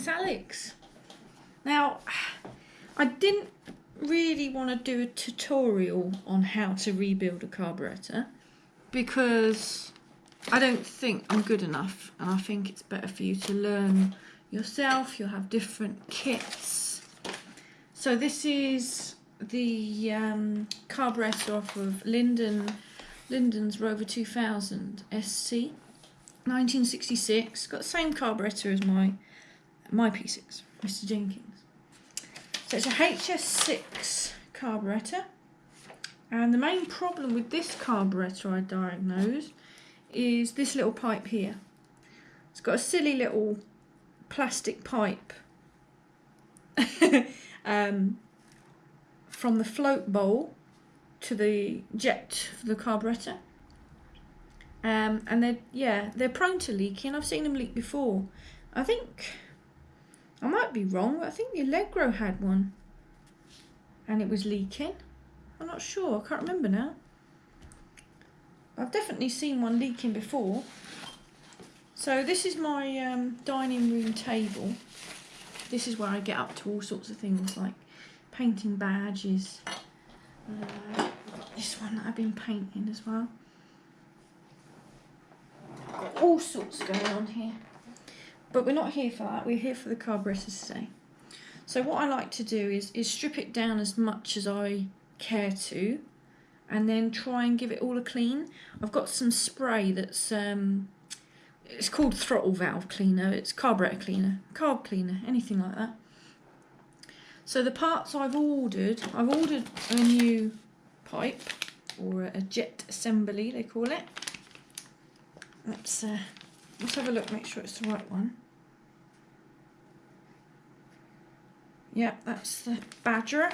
It's Alex. Now, I didn't really want to do a tutorial on how to rebuild a carburetor because I don't think I'm good enough, and I think it's better for you to learn yourself. You'll have different kits. So this is the carburetor off of Linden's Rover 2000 SC, 1966. Got the same carburetor as my P6, Mr. Jenkins. So it's a HS6 carburetor, and the main problem with this carburetor I diagnosed is this little pipe here. It's got a silly little plastic pipe from the float bowl to the jet for the carburetor, and they're prone to leaking. I've seen them leak before. I think I might be wrong, but I think the Allegro had one and it was leaking. I'm not sure, I can't remember now. I've definitely seen one leaking before. So this is my dining room table. This is where I get up to all sorts of things like painting badges. I've got this one that I've been painting as well. Got all sorts going on here. But we're not here for that, we're here for the carburetors today. So what I like to do is strip it down as much as I care to, and then try and give it all a clean. I've got some spray that's, it's called throttle valve cleaner, it's carburetor cleaner, carb cleaner, anything like that. So the parts I've ordered a new pipe, or a jet assembly they call it. Let's have a look, make sure it's the right one. Yeah, that's the Badger.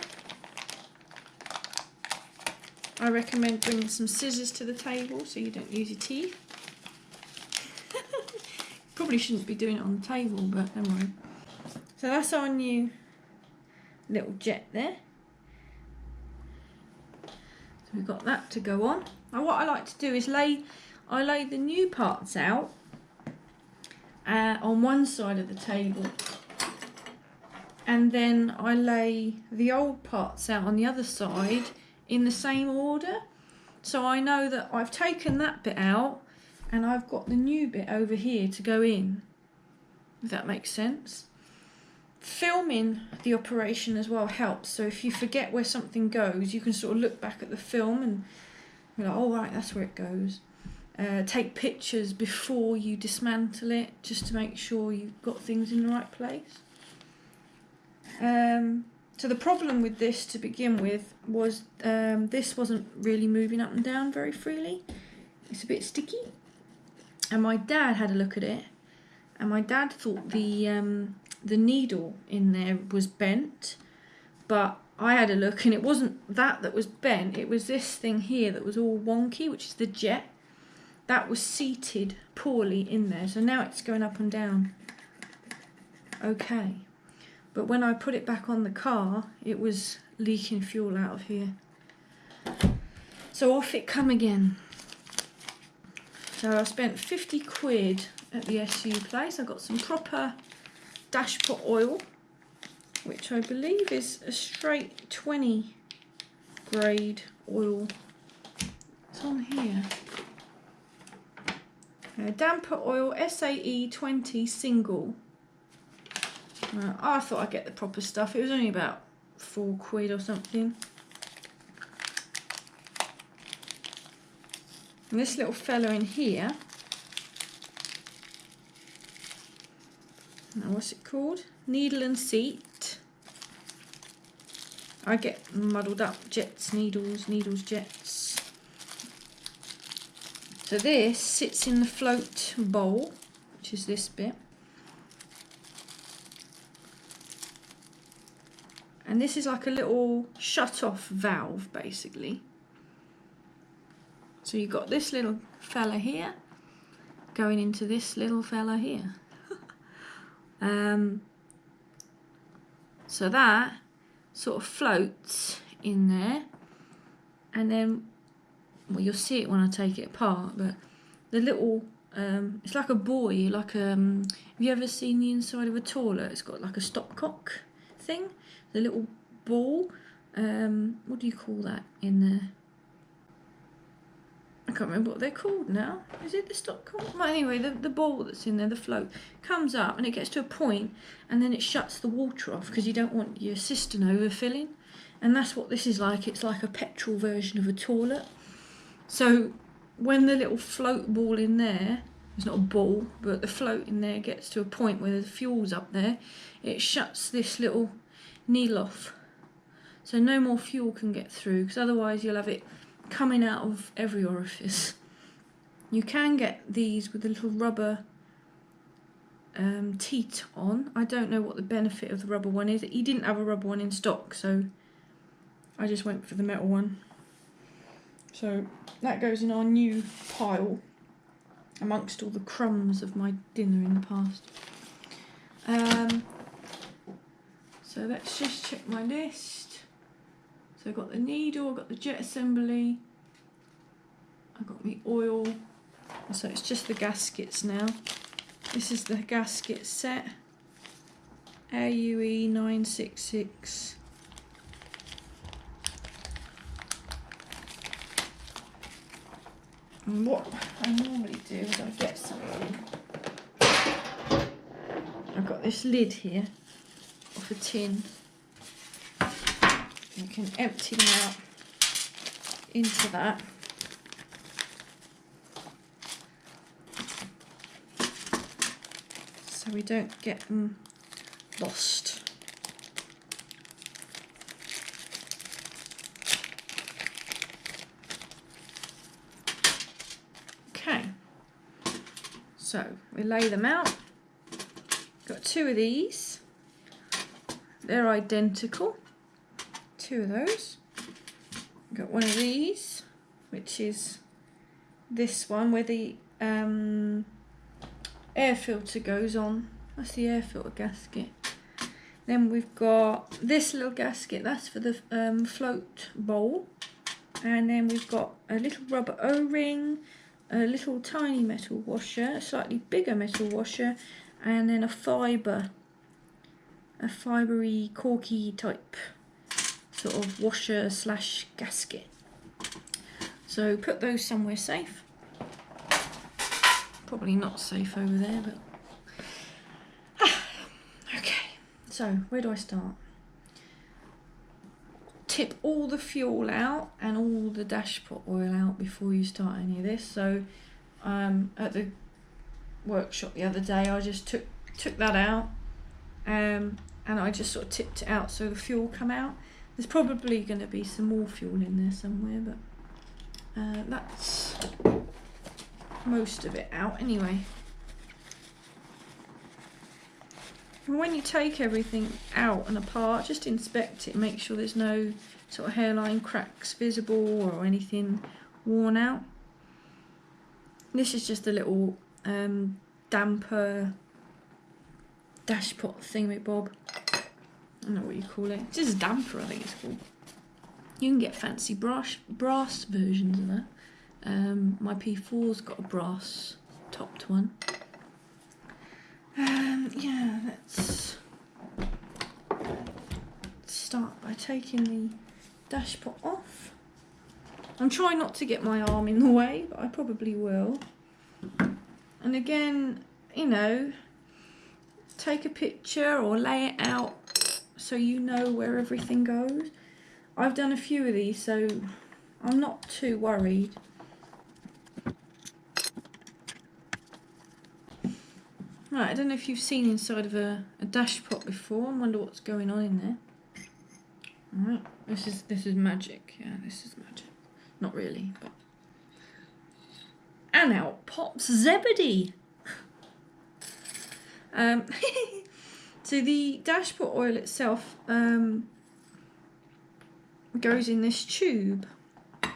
I recommend bringing some scissors to the table so you don't use your teeth. Probably shouldn't be doing it on the table, but don't worry. So that's our new little jet there. So we've got that to go on. Now what I like to do is I lay the new parts out on one side of the table, and then I lay the old parts out on the other side in the same order. So I know that I've taken that bit out and I've got the new bit over here to go in, if that makes sense. Filming the operation as well helps, so if you forget where something goes, you can sort of look back at the film and be like, oh right, that's where it goes. Take pictures before you dismantle it, just to make sure you've got things in the right place. So the problem with this to begin with was this wasn't really moving up and down very freely. It's a bit sticky. And my dad had a look at it, and my dad thought the needle in there was bent, but I had a look and it wasn't that was bent, it was this thing here that was all wonky, which is the jet. That was seated poorly in there, so now it's going up and down okay. But when I put it back on the car, it was leaking fuel out of here. So off it come again. So I spent 50 quid at the SU place. I got some proper dashpot oil, which I believe is a straight 20 grade oil. It's on here. Damper oil SAE 20 single. I thought I'd get the proper stuff. It was only about 4 quid or something. And this little fella in here, now what's it called? Needle and seat. I get muddled up. Jets, needles, needles, jets. So this sits in the float bowl, which is this bit. And this is like a little shut-off valve, basically. So you've got this little fella here going into this little fella here. So that sort of floats in there, and then, well, you'll see it when I take it apart, but the little it's like a buoy, like have you ever seen the inside of a toilet? It's got like a stopcock thing, the little ball. What do you call that in there? I can't remember what they're called now. Is it the stopcock? Well, anyway, the ball that's in there, the float, comes up and it gets to a point and then it shuts the water off because you don't want your cistern overfilling. And that's what this is like. It's like a petrol version of a toilet. So when the little float ball in there, it's not a ball, but the float in there gets to a point where the fuel's up there, it shuts this little needle off. So no more fuel can get through, because otherwise you'll have it coming out of every orifice. You can get these with a little rubber teat on. I don't know what the benefit of the rubber one is. He didn't have a rubber one in stock, so I just went for the metal one. So that goes in our new pile amongst all the crumbs of my dinner in the past. So let's just check my list. So I've got the needle, I've got the jet assembly, I've got my oil. So it's just the gaskets now. This is the gasket set, AUE 966. And what I normally do is I get something. I've got this lid here off a tin. You can empty them out into that. So we don't get them lost. Okay, so we lay them out. Got two of these. They're identical. Two of those. Got one of these, which is this one where the air filter goes on. That's the air filter gasket. Then we've got this little gasket, that's for the float bowl. And then we've got a little rubber O-ring, a little tiny metal washer, a slightly bigger metal washer, and then a fibre, a fibre-y, corky type sort of washer slash gasket. So put those somewhere safe. Probably not safe over there, but okay. So where do I start? Tip all the fuel out and all the dashpot oil out before you start any of this. So at the workshop the other day, I just took that out and I just sort of tipped it out so the fuel come out. There's probably going to be some more fuel in there somewhere, but that's most of it out anyway. And when you take everything out and apart, just inspect it, make sure there's no sort of hairline cracks visible or anything worn out. This is just a little damper dashpot thingy-bob. I don't know what you call it. It's just a damper, I think it's called. You can get fancy brass versions of that. My P4's got a brass topped one. Yeah, let's start by taking the dashpot off. I'm trying not to get my arm in the way, but I probably will. And again, you know, take a picture or lay it out so you know where everything goes. I've done a few of these, so I'm not too worried. Right, I don't know if you've seen inside of a dashpot before. I wonder what's going on in there. Alright, this is magic. Yeah, this is magic. Not really, but... And out pops Zebedee! So the dashpot oil itself goes in this tube. So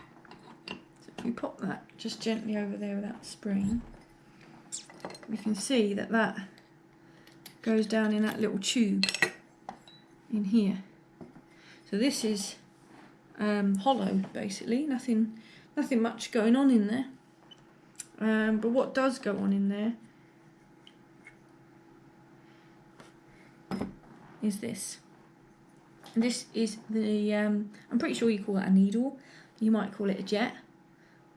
if you pop that just gently over there without spraying, you can see that that goes down in that little tube in here. So this is hollow, basically, nothing much going on in there. But what does go on in there is this. And this is the, I'm pretty sure you call it a needle. You might call it a jet.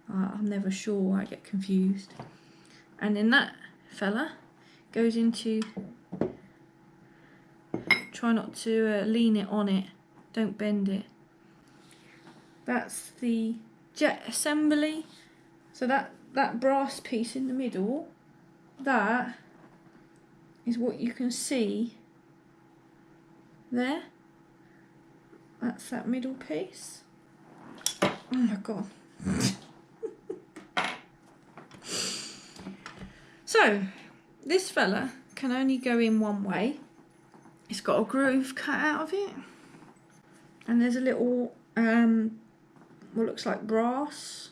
I'm never sure, I get confused. And then that fella goes into, try not to lean it on it, don't bend it. That's the jet assembly. So that brass piece in the middle, that is what you can see there. That's that middle piece. Oh my god. So, this fella can only go in one way. It's got a groove cut out of it. And there's a little, what looks like a brass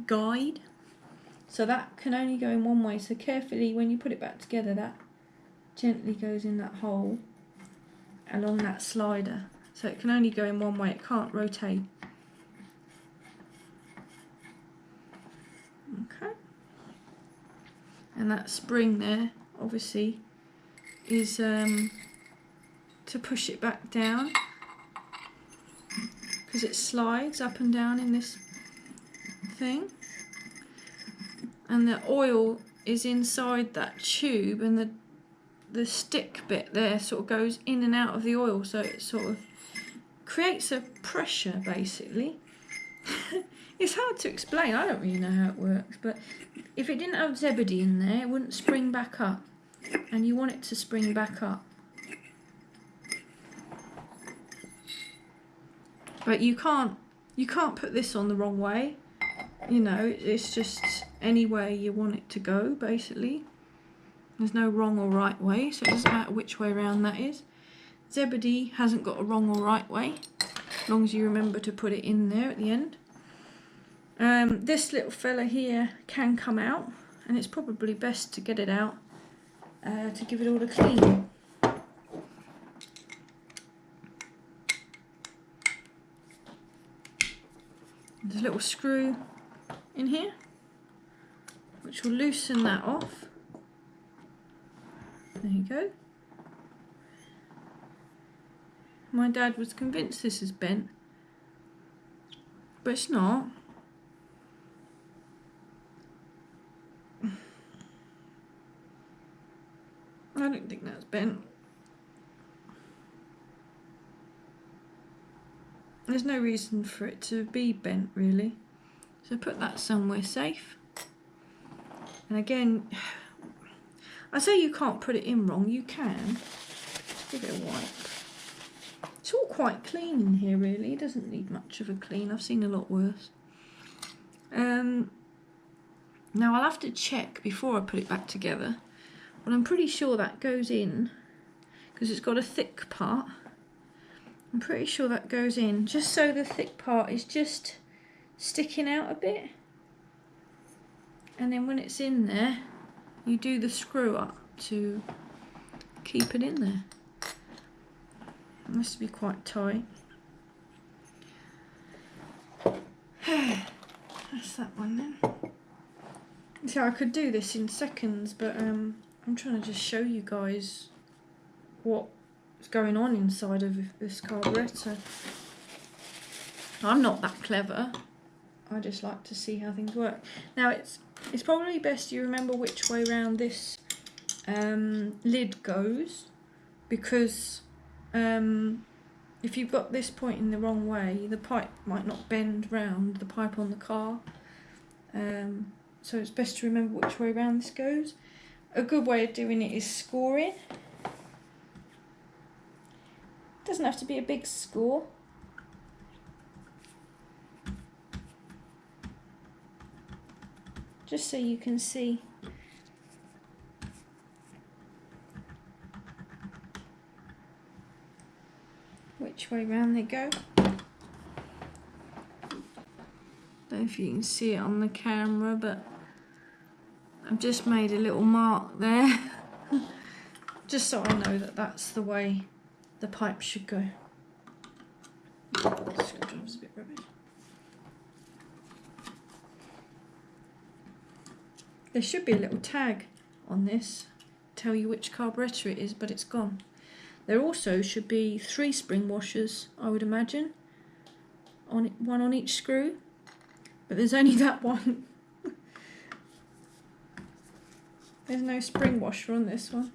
guide. So that can only go in one way. So carefully, when you put it back together, that gently goes in that hole along that slider. So it can only go in one way, it can't rotate. Okay. And that spring there, obviously, is to push it back down, because it slides up and down in this thing. And the oil is inside that tube, and the stick bit there sort of goes in and out of the oil, so it sort of creates a pressure, basically. It's hard to explain, I don't really know how it works, but if it didn't have zebedee in there, it wouldn't spring back up, and you want it to spring back up. But you can't put this on the wrong way, you know, it's just any way you want it to go, basically. There's no wrong or right way, so it doesn't matter which way around that is. Zebedee hasn't got a wrong or right way, as long as you remember to put it in there at the end. This little fella here can come out, and it's probably best to get it out to give it all a clean. There's a little screw in here, which will loosen that off. There you go. My dad was convinced this is bent, but it's not. I don't think that's bent. There's no reason for it to be bent, really. So put that somewhere safe. And again, I say you can't put it in wrong, you can. Give it a wipe. It's all quite clean in here, really. It doesn't need much of a clean. I've seen a lot worse. Now I'll have to check before I put it back together, but I'm pretty sure that goes in, because it's got a thick part. I'm pretty sure that goes in, just so the thick part is just sticking out a bit. And then when it's in there, you do the screw up to keep it in there. It must be quite tight. That's that one then. So I could do this in seconds, but I'm trying to just show you guys what's going on inside of this carburetor. I'm not that clever. I just like to see how things work. Now it's probably best you remember which way round this lid goes, because if you've got this pointing the wrong way, the pipe might not bend round, the pipe on the car. So it's best to remember which way round this goes. A good way of doing it is scoring. Doesn't have to be a big score. Just so you can see. Which way round they go. Don't know if you can see it on the camera, but I've just made a little mark there. Just so I know that that's the way the pipe should go. Screwdriver's a bit rubbish. There should be a little tag on this, tell you which carburettor it is, but it's gone. There also should be 3 spring washers, I would imagine, one on each screw, but there's only that one. There's no spring washer on this one,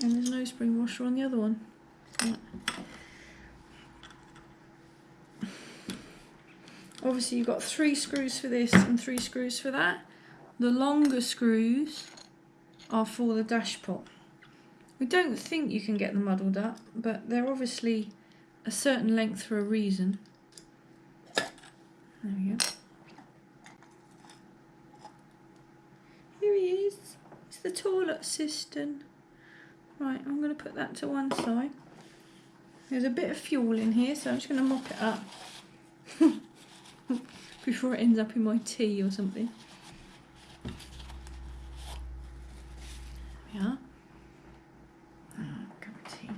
and there's no spring washer on the other one. Right. Obviously you've got 3 screws for this and 3 screws for that. The longer screws are for the dash pot. We don't think you can get them muddled up, but they're obviously a certain length for a reason. There we go. Here he is. It's the toilet cistern. Right, I'm going to put that to one side. There's a bit of fuel in here, so I'm just going to mop it up before it ends up in my tea or something. There we are. Cup of tea.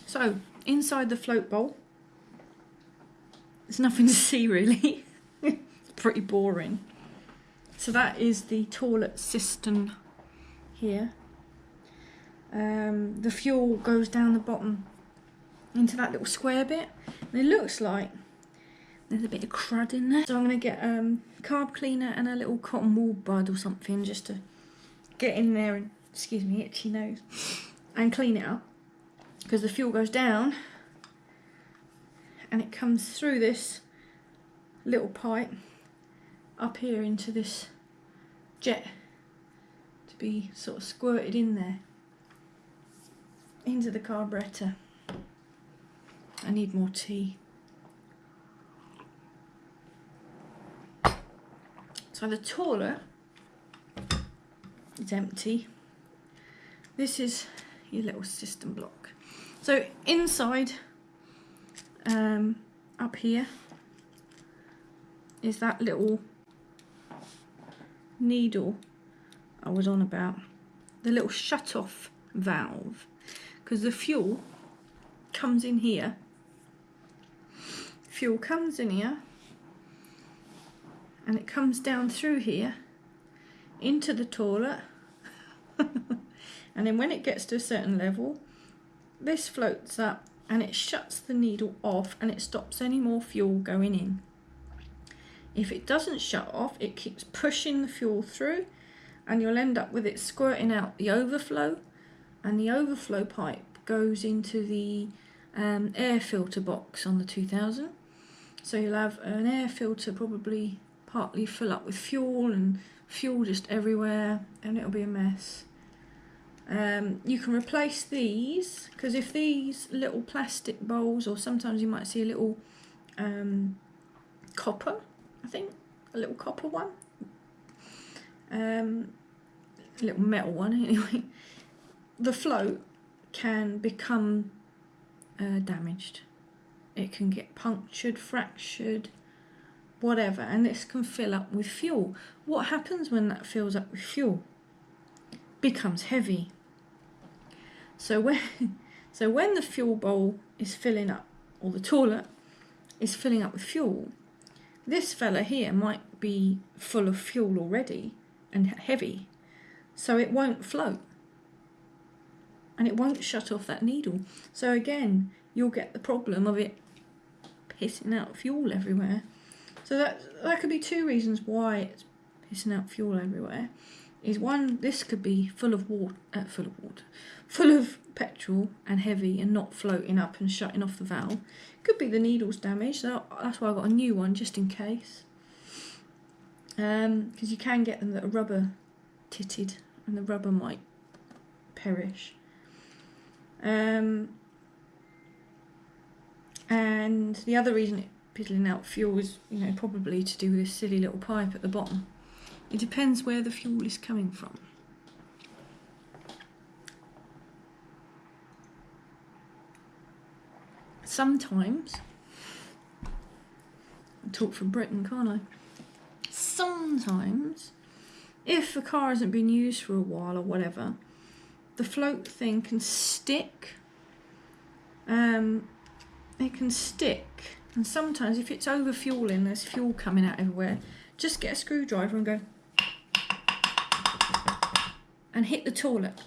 So, inside the float bowl, there's nothing to see really. It's pretty boring. So that is the toilet cistern here. The fuel goes down the bottom into that little square bit, and it looks like there's a bit of crud in there. So I'm going to get carb cleaner and a little cotton wool bud or something just to get in there and, excuse me, itchy nose, and clean it up, because the fuel goes down and it comes through this little pipe up here into this jet to be sort of squirted in there into the carburettor. I need more tea. So the toilet is empty. This is your little system block. So inside, up here, is that little needle I was on about, the little shut-off valve, because the fuel comes in here. Fuel comes in here, and it comes down through here into the toilet, and then when it gets to a certain level, this floats up and it shuts the needle off and it stops any more fuel going in. If it doesn't shut off, it keeps pushing the fuel through, and you'll end up with it squirting out the overflow, and the overflow pipe goes into the air filter box on the 2000. So you'll have an air filter probably partly fill up with fuel, and fuel just everywhere, and it'll be a mess. You can replace these, because if these little plastic bowls, or sometimes you might see a little copper, I think, a little copper one, a little metal one anyway, the float can become damaged. It can get punctured, fractured, whatever, and this can fill up with fuel. What happens when that fills up with fuel? Becomes heavy. So when the fuel bowl is filling up, or the toilet is filling up with fuel, this fella here might be full of fuel already and heavy, so it won't float and it won't shut off that needle. So again, you'll get the problem of it pissing out fuel everywhere. So that could be 2 reasons why it's pissing out fuel everywhere. Is one, this could be full of petrol and heavy and not floating up and shutting off the valve. Could be the needle's damaged, so that's why I got a new one just in case. Because you can get them that are rubber titted and the rubber might perish. And the other reason it's piddling out fuel is, probably to do with this silly little pipe at the bottom. It depends where the fuel is coming from. Sometimes, I talk from Britain, can't I? Sometimes, if a car hasn't been used for a while or whatever, the float thing can stick it can stick, and sometimes if it's over fueling, there's fuel coming out everywhere, just get a screwdriver and go and hit the toilet.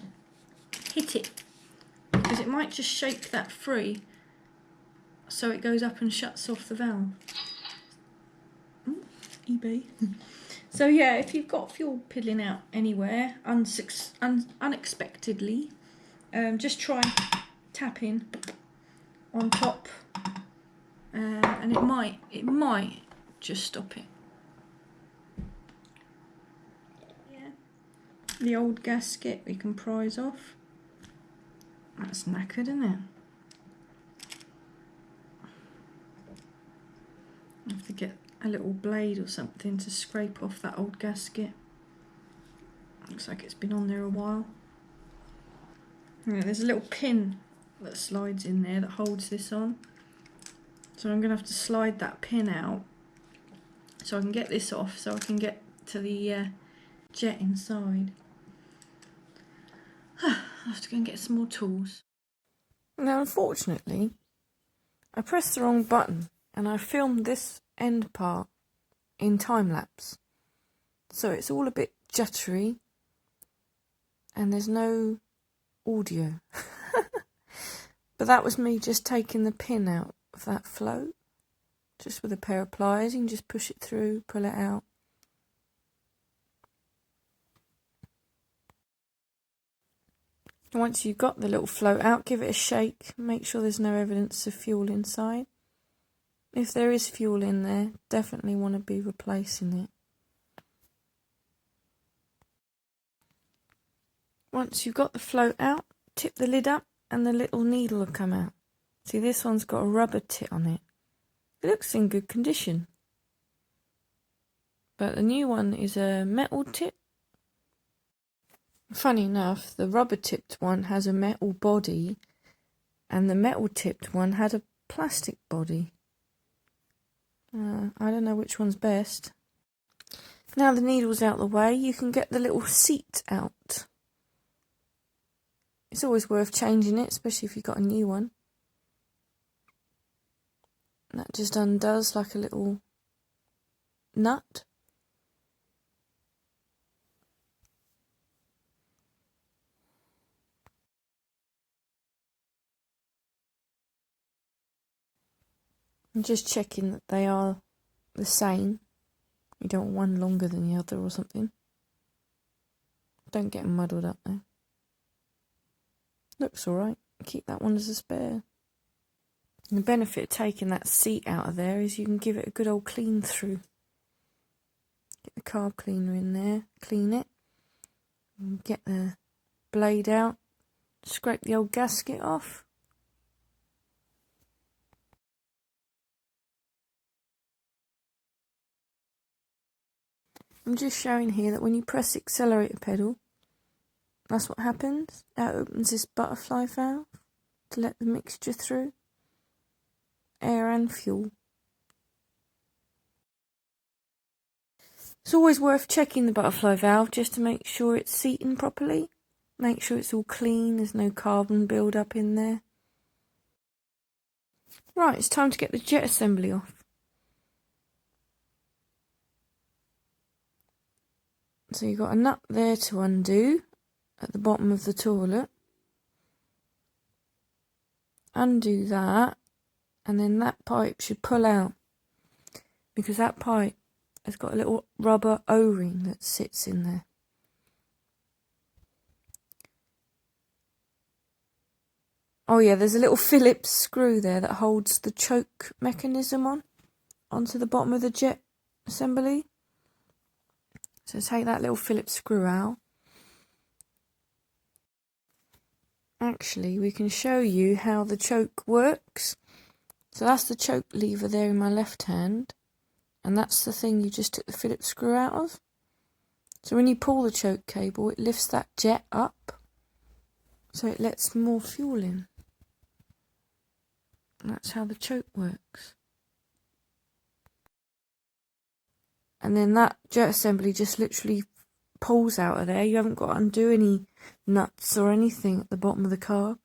Hit it, because it might just shake that free so it goes up and shuts off the valve. eBay. So yeah, if you've got fuel piddling out anywhere unexpectedly, just try tapping on top, and it might just stop it. Yeah, the old gasket we can prise off. That's knackered, isn't it? I have to get a little blade or something to scrape off that old gasket. Looks like it's been on there a while. Yeah, there's a little pin that slides in there that holds this on. So I'm going to have to slide that pin out so I can get this off, so I can get to the jet inside. I'll have to go and get some more tools. Now unfortunately, I pressed the wrong button and I filmed this end part in time lapse. So it's all a bit jittery and there's no audio. But that was me just taking the pin out of that float, just with a pair of pliers. You can just push it through, pull it out. Once you've got the little float out, give it a shake, make sure there's no evidence of fuel inside. If there is fuel in there, definitely want to be replacing it. Once you've got the float out, tip the lid up and the little needle will come out. See, this one's got a rubber tit on it. It looks in good condition. But the new one is a metal tip. Funny enough, the rubber tipped one has a metal body and the metal tipped one had a plastic body. I don't know which one's best. Now the needle's out the way, you can get the little seat out. It's always worth changing it, especially if you've got a new one. That just undoes like a little nut. I'm just checking that they are the same. You don't want one longer than the other or something. Don't get them muddled up though. Looks alright. Keep that one as a spare. And the benefit of taking that seat out of there is you can give it a good old clean through. Get the carb cleaner in there, clean it. And get the blade out, scrape the old gasket off. I'm just showing here that when you press the accelerator pedal, that's what happens. It opens this butterfly valve to let the mixture through. Air and fuel. It's always worth checking the butterfly valve just to make sure it's seating properly. Make sure it's all clean, there's no carbon build up in there. Right, it's time to get the jet assembly off. So you've got a nut there to undo at the bottom of the toilet. Undo that, and then that pipe should pull out, because that pipe has got a little rubber O-ring that sits in there. Oh yeah, there's a little Phillips screw there that holds the choke mechanism onto the bottom of the jet assembly. So take that little Phillips screw out. Actually, we can show you how the choke works. So that's the choke lever there in my left hand, and that's the thing you just took the Phillips screw out of. So when you pull the choke cable, it lifts that jet up, so it lets more fuel in. And that's how the choke works. And then that jet assembly just literally pulls out of there. You haven't got to undo any nuts or anything at the bottom of the car.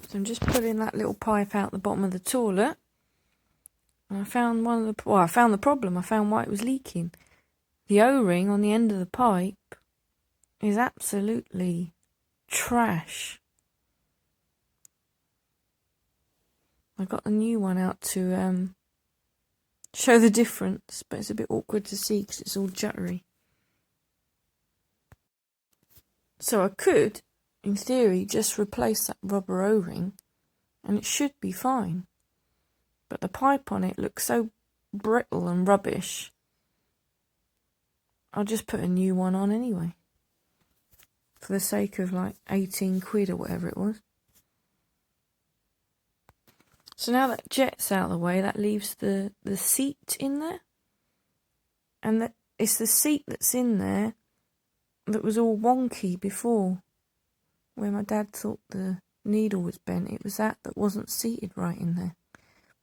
So I'm just pulling that little pipe out the bottom of the toilet. And I found I found the problem. I found why it was leaking. The O-ring on the end of the pipe is absolutely trash. I got a new one out to show the difference, but it's a bit awkward to see because it's all juttery. So I could, in theory, just replace that rubber O-ring and it should be fine. But the pipe on it looks so brittle and rubbish. I'll just put a new one on anyway. For the sake of like 18 quid or whatever it was. So now that jet's out of the way, that leaves the seat in there. And it's the seat that's in there that was all wonky before. Where my dad thought the needle was bent. It was that wasn't seated right in there.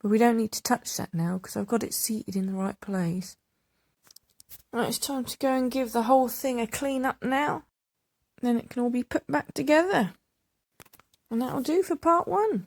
But we don't need to touch that now because I've got it seated in the right place. Right, it's time to go and give the whole thing a clean up now. Then it can all be put back together. And that'll do for part 1.